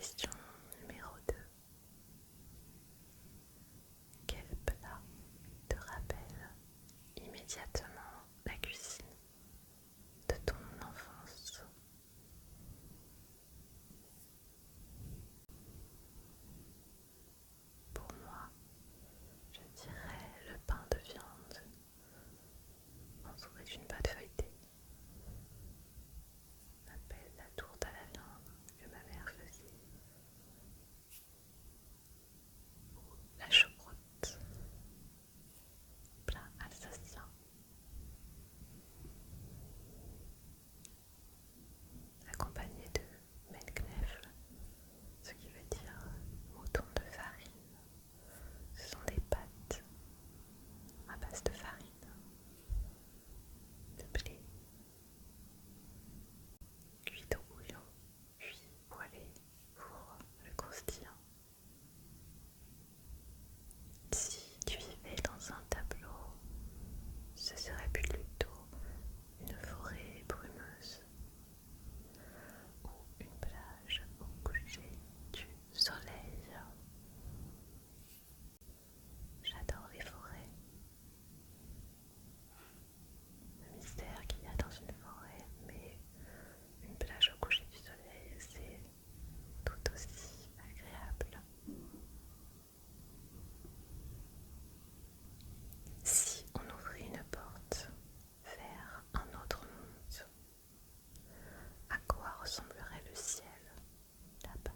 Question numéro 2. Quel plat te rappelle immédiatement la cuisine de ton enfance? Pour moi, je dirais le pain de viande entouré d'une pâte feuilletée. On appelle la tourte à la viande que ma mère faisait. La choucroute, plat alsacien. Accompagné de Melknefl, ce qui veut dire mouton de farine. Ce sont des pâtes à base de farine, de blé, cuites au bouillon, puis poêlées pour le croustillant. Si tu vivais dans un tableau, ce serait plutôt une forêt brumeuse ou une plage au coucher du soleil. J'adore les forêts. Le mystère qu'il y a dans une forêt, mais une plage au coucher du soleil, c'est tout aussi agréable. Si on ouvrait une porte vers un autre monde, à quoi ressemblerait le ciel là-bas?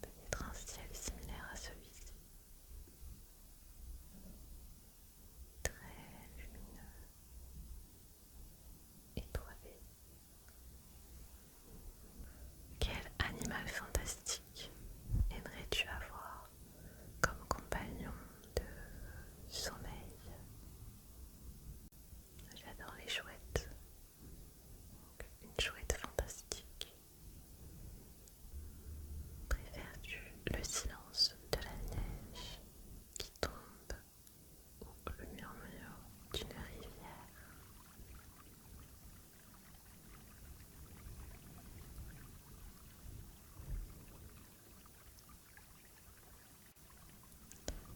Peut-être un ciel similaire à celui-ci, très lumineux, étoilé. Quel animal fantastique aimerais-tu avoir comme compagnon de sommeil? J'adore les chouettes. Donc, une chouette fantastique. Préfères-tu le silence de la neige qui tombe ou le murmure d'une rivière?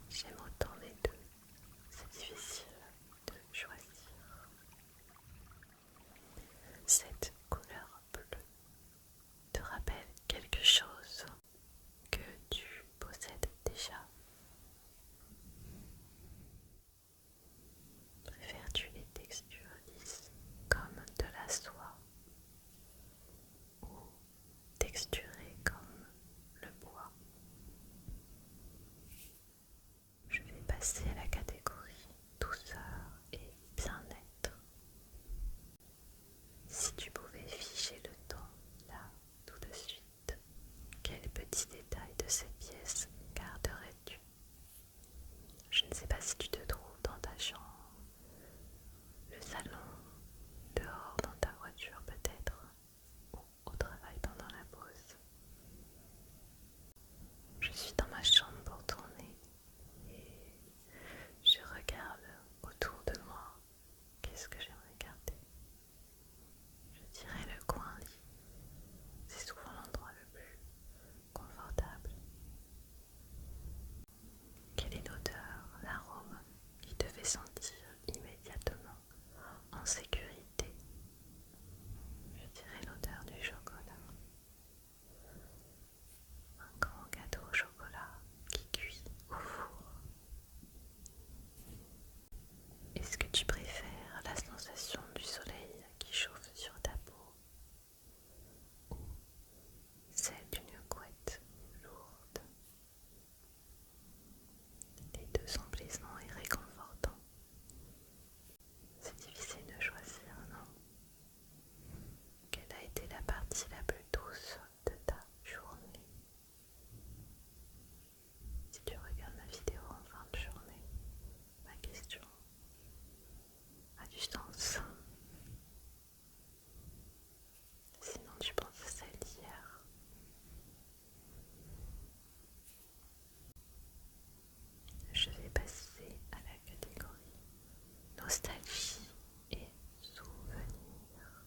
J'aime autant les deux. C'est difficile de choisir. Cette couleur bleue te rappelle quelque chose que tu possèdes déjà? Préfères-tu les textures lisses comme de la soie ou texturées comme le bois? Je vais passer à la catégorie douceur et bien-être. Si tu pouvais figer le temps là tout de suite, quels petits détails de cette pièce garderais-tu? Je ne sais pas si tu te trouves dans ta chambre, le salon, dehors dans ta voiture peut-être, ou au travail pendant la pause. Je suis dans ma chambre pour tourner et je regarde autour de moi. Qu'est-ce que j'aimerais garder? Je dirais le coin lit. C'est souvent l'endroit le plus confortable. Quelle est l'odeur, l'arôme qui te fait sentir immédiatement en sécurité? Je dirais l'odeur du chocolat. Un grand gâteau au chocolat qui cuit au four. Est-ce que tu préfères la sensation du soleil qui chauffe sur ta peau ou celle d'une couette lourde? Les deux sont plaisants et réconfortants. C'est difficile de choisir, non? Quelle a été la partie la plus douce de ta journée? Si tu regardes ma vidéo en fin de journée, ma question a du sens. Sinon tu penses à celle d'hier. Je vais passer à la catégorie nostalgie et souvenirs.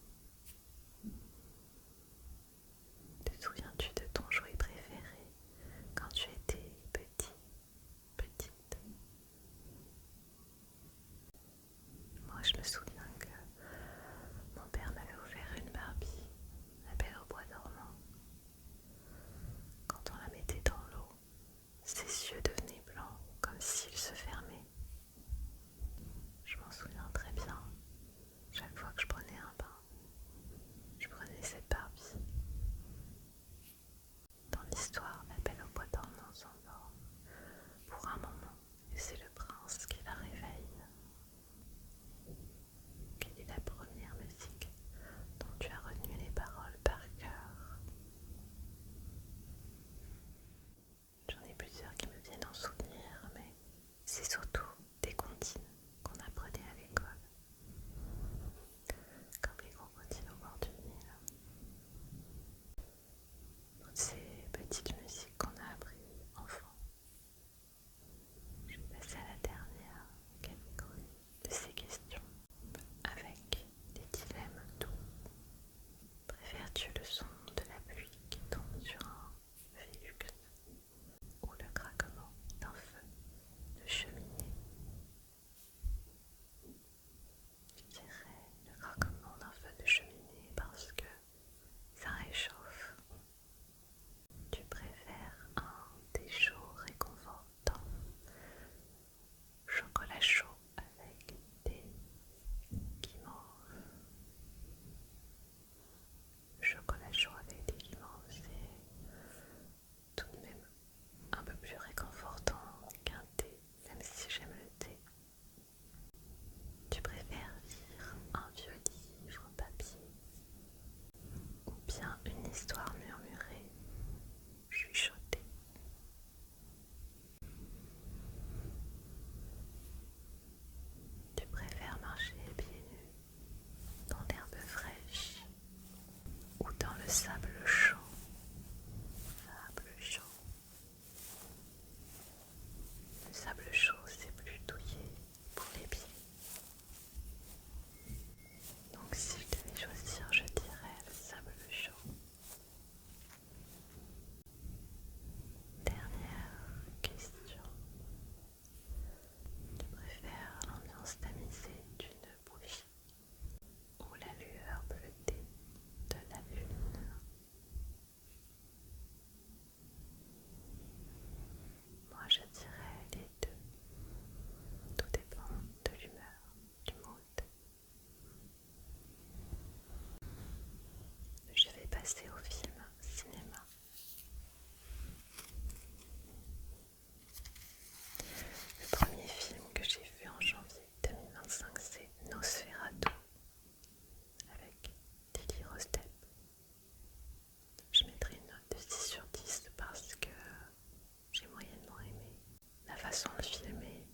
façon de filmer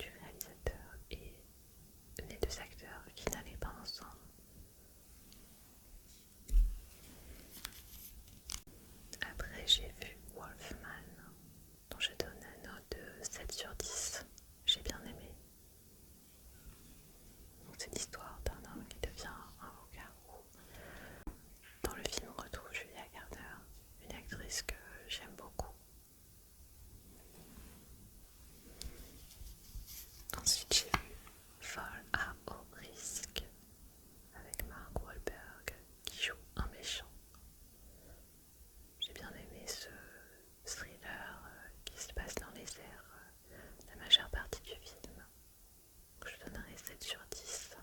du réalisateur et les deux acteurs qui n'allaient pas ensemble. Après, j'ai vu Wolfman, dont je donne une note de 7 sur 10. J'ai bien aimé. C'est l'histoire d'un homme qui devient un loup-garou. Dans le film, on retrouve Julia Garner, une actrice que j'aime beaucoup. Ensuite, j'ai vu Fall à haut risque avec Mark Wahlberg qui joue un méchant. J'ai bien aimé ce thriller qui se passe dans les airs la majeure partie du film. Je donnerai 7 sur 10.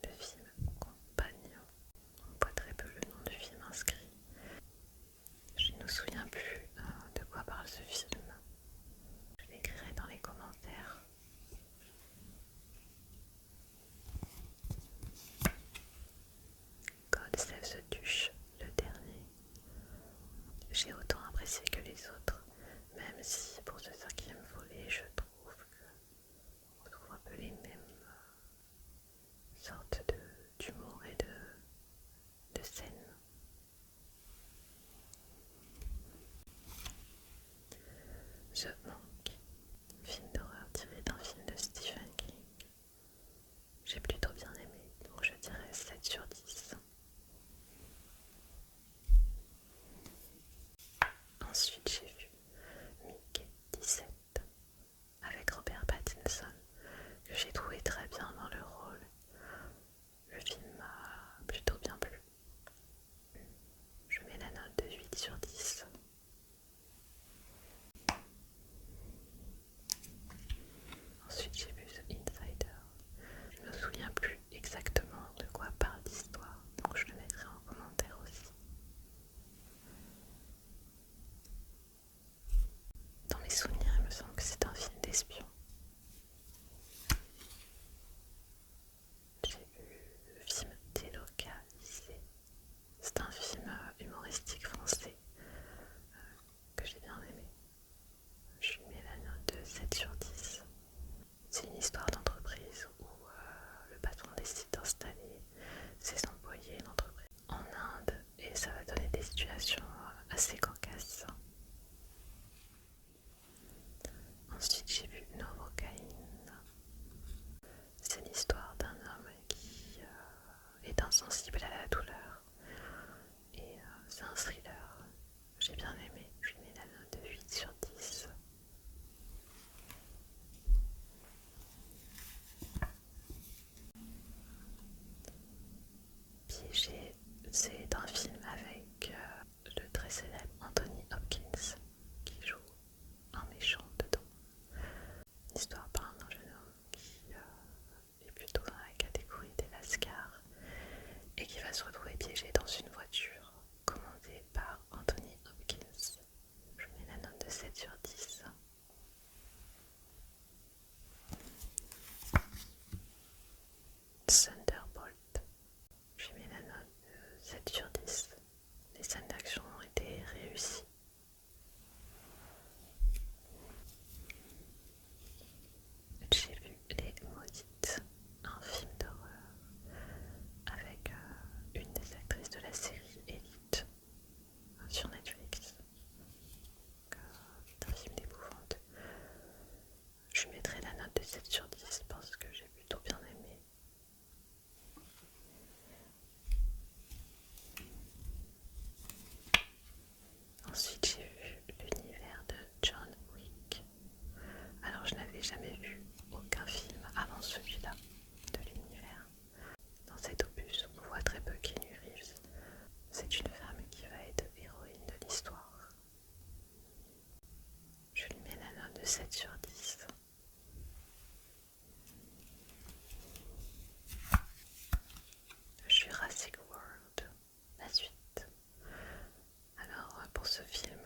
Le film Compagnon, on voit très peu le nom du film inscrit. Je ne me souviens plus de quoi parle ce film. Je l'écrirai dans les commentaires. God Save the Duche, le dernier. J'ai autant apprécié que les autres, même si pour ce 5e volet, je trouve qu'on retrouve un peu les mêmes sortes d'humour et de scènes. The Monk, film d'horreur tiré d'un film de Stephen King. J'ai plutôt bien aimé, donc je dirais 7 sur 10. Ensuite, j'ai vu Mickey 17 avec Robert Pattinson, que j'ai trouvé très bien dans le rôle. Le film m'a plutôt bien plu. Je mets la note de 8 sur 10. Ensuite, j'ai vu The Insider. Je ne me souviens plus exactement de quoi parle l'histoire, donc je le mettrai en commentaire aussi. Dans mes souvenirs, il me semble que c'est un film d'espion. J'ai vu le film Délocalisé. C'est un film humoristique français que j'ai bien aimé. Je lui mets la note de 7 sur 10. C'est une histoire d'entreprise où le patron décide d'installer ses employés et l'entreprise en Inde et ça va donner des situations assez cocasses. Ensuite, j'ai vu Novocaine. C'est l'histoire d'un homme qui est insensible à la douleur et c'est un thriller. J'ai bien aimé, je lui mets la note de 8 sur 10. Piégé, c'est un film avec le très célèbre Anthony Hopkins qui joue un méchant dedans. L'histoire parle d'un jeune homme qui est plutôt dans la catégorie des lascars et qui va se retrouver piégé dans une voiture commandée par Anthony Hopkins. Je mets la note de 7 sur 10. Thunderbolt. Je mets la note de 7 sur 10. Les scènes d'action ont été réussies. J'ai vu Les Maudites, un film d'horreur avec une des actrices de la série Elite sur Netflix. C'est un film d'épouvante. Je lui mettrai la note de 7 sur 10 parce que j'ai plutôt bien aimé. Ensuite, j'ai vu l'univers de John Wick. Alors, je n'avais jamais vu aucun film avant celui-là de l'univers. Dans cet opus, on voit très peu Keanu Reeves. C'est une femme qui va être héroïne de l'histoire. Je lui mets la note de 7 sur 10. Jurassic World, la suite. Alors pour ce film,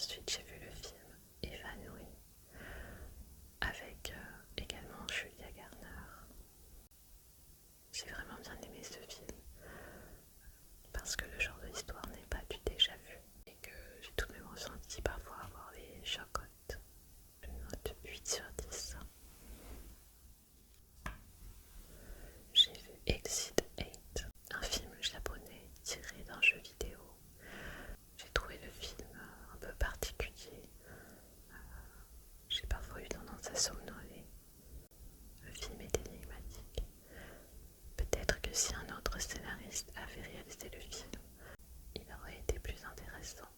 Ensuite, j'ai vu le film Évanoui avec également Julia Garner. J'ai vraiment bien aimé ce film parce que le genre de l'histoire n'est pas du déjà vu et que j'ai tout de même ressenti parfois avoir les chocottes. Je note 8 sur 10. J'ai vu Exit 8, un film japonais tiré d'un jeu vidéo. J'ai trouvé le film un peu particulier. J'ai parfois eu tendance à somnoler. Le film est énigmatique. Peut-être que si un autre scénariste avait réalisé le film, il aurait été plus intéressant.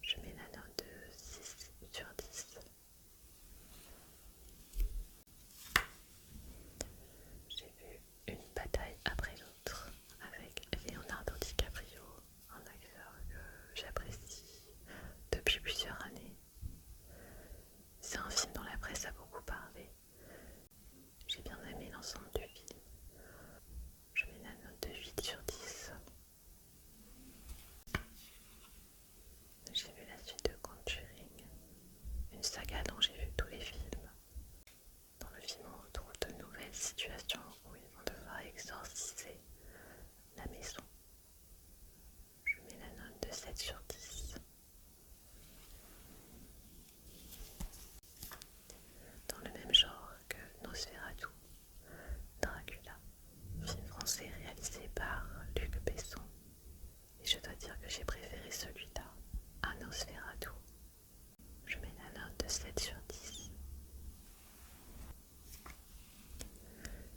Je mets la note de 6 sur 10. J'ai vu une bataille après l'autre avec Leonardo DiCaprio, un acteur que j'apprécie depuis plusieurs années. C'est un film dont la presse a beaucoup parlé. J'ai bien aimé l'ensemble du film. Je mets la note de 8 sur 10. J'ai vu la suite de Conjuring, une saga dont j'ai vu tous les films. Dans le film, on retrouve de nouvelles situations où ils vont devoir exorciser la maison. Je mets la note de 7 sur 10. Dans le même genre que Nosferatu, Dracula, film français réalisé par Luc Besson. Et je dois dire que j'ai préféré celui-là à Nosferatu. Je mets la note de 7 sur 10.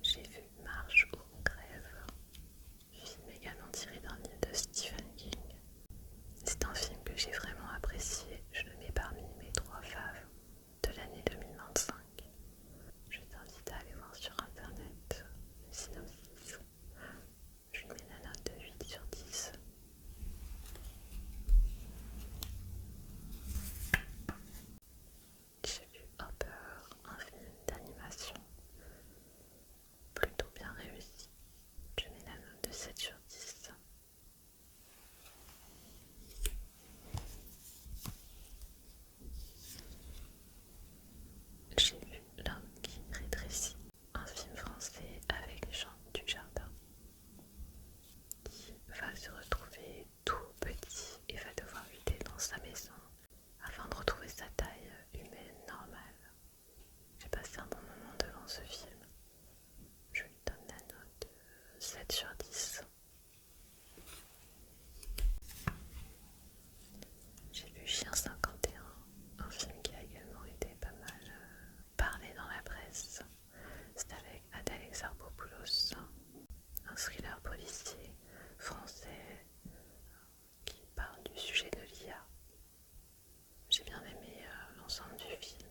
J'ai vu Marche ou Crève, film également tiré d'un livre de Stephen King. C'est un film que j'ai vraiment apprécié, je le mets parmi mes 3 faves de l'année 2025. Je t'invite à aller voir sur internet le synopsis. Je lui mets la note de 8 sur 10. J'ai vu Hopper, un film d'animation plutôt bien réussi. Je mets la note de 7 sur 10. J'ai vu L'homme qui rétrécit, un film français avec Jean Dujardin qui va se retrouver tout petit et va devoir lutter dans sa maison afin de retrouver sa taille humaine normale. J'ai passé un bon moment devant ce film. Je lui donne la note de 7 sur 10. J'ai vu Chien 51, un film qui a également été pas mal parlé dans la presse. C'est avec Adèle Exarchopoulos, un thriller policier français qui parle du sujet de l'IA. J'ai bien aimé l'ensemble du film.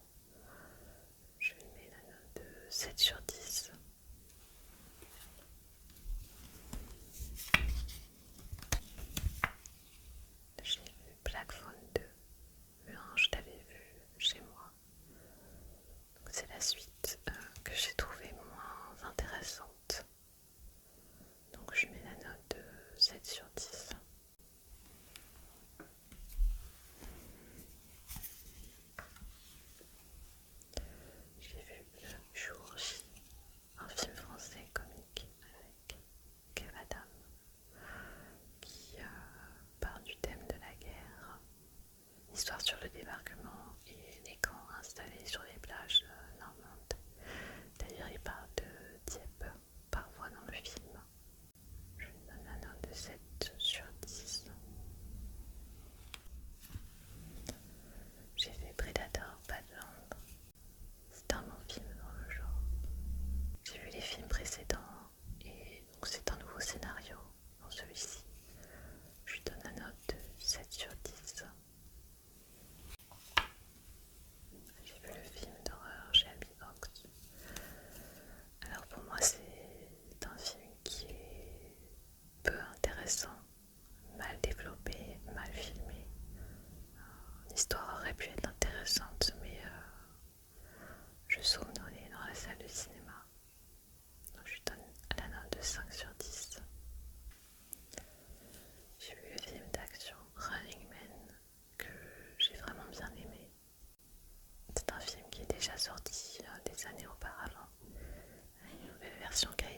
Je lui mets la note de 7 sur 10. J'ai vu Black Phone 2. Le 1, je l'avais vu chez moi. C'est la suite que j'ai trouvée moins intéressante. Donc je mets la note de 7 sur 10. J'ai vu Le Jour J, un film français comique avec Kev Adam qui parle du thème de la guerre, histoire sur le débarquement et les camps installés sur les plages normandes. D'ailleurs, il parle de Dieppe parfois dans le film. Je lui donne la note de 7 sur 10. J'ai fait Predator Badland. C'est un bon film dans le genre. J'ai vu les films précédents et donc c'est un nouveau scénario dans celui-ci. Je lui donne la note de 7 sur 10. sorti des années auparavant. Une version qui a